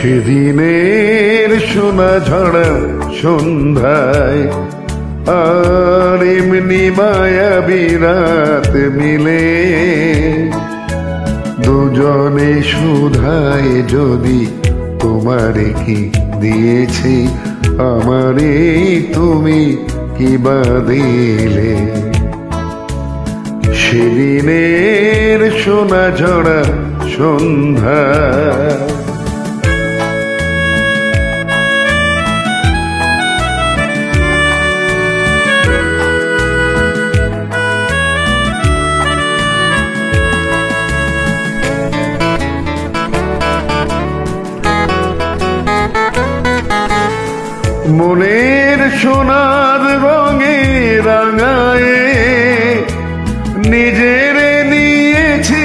সেদিনের সোনা ঝরা সন্ধ্যায় আর এমনি মায়াবী রাত মিলে দুজনে সুধায় যদি তোমারে কি দিয়েছি আমারে তুমি কি বা দিলে। সেদিনের সোনা ঝরা সন্ধ্যা মনের সোনার রঙে রাঙায়ে নিজেরে নিয়েছি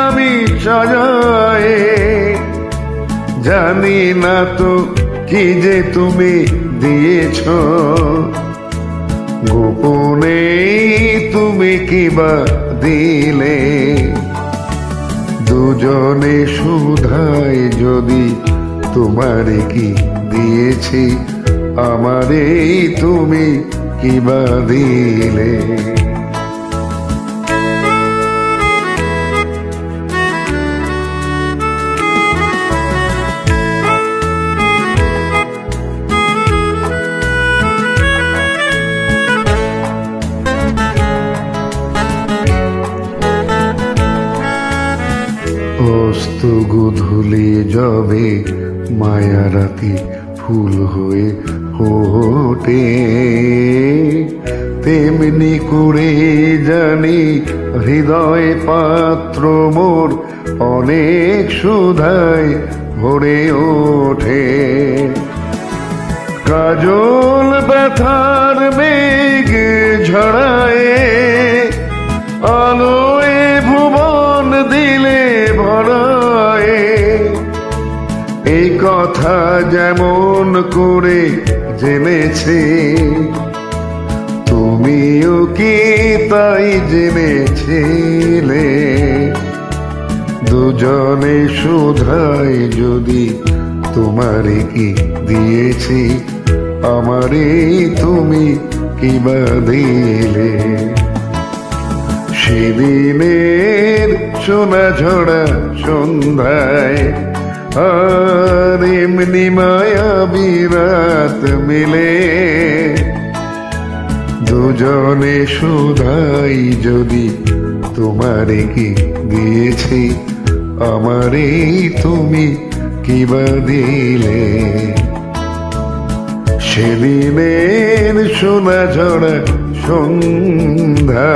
আমি সাজায়ে। জানি না তো কি যে তুমি দিয়েছ গোপনে তুমি কি বা দিলে। দুজনে সুধায় যদি তোমারে কি দিয়েছি আমারে তুমি কি বা দিলে। অস্ত গোধূলি যাবে মায়া রাতি ফুল হয়ে ফোটে তেমনি করে জানি হৃদয় পাত্র মোর অনেক সুধায় ভরে ওঠে। কাজল ব্যথার মেঘ ঝরায় আলোয় ভুবন দিলে ভরায়। এই কথা যেমন করে জেনেছে তুমিও কি তাই জেনেছিলে। দুজনে সুধায় যদি তোমারে কি দিয়েছি আমারে তুমি কি বা দিলে। সেদিনের সোনা ঝরা সন্ধ্যায় আর এমনি মায়াবী রাত মিলে দুজনে সুধাই যদি তোমারে কি দিয়েছি আমারে তুমি কি বা দিলে। সেদিনের সোনা ঝরা সন্ধ্যা।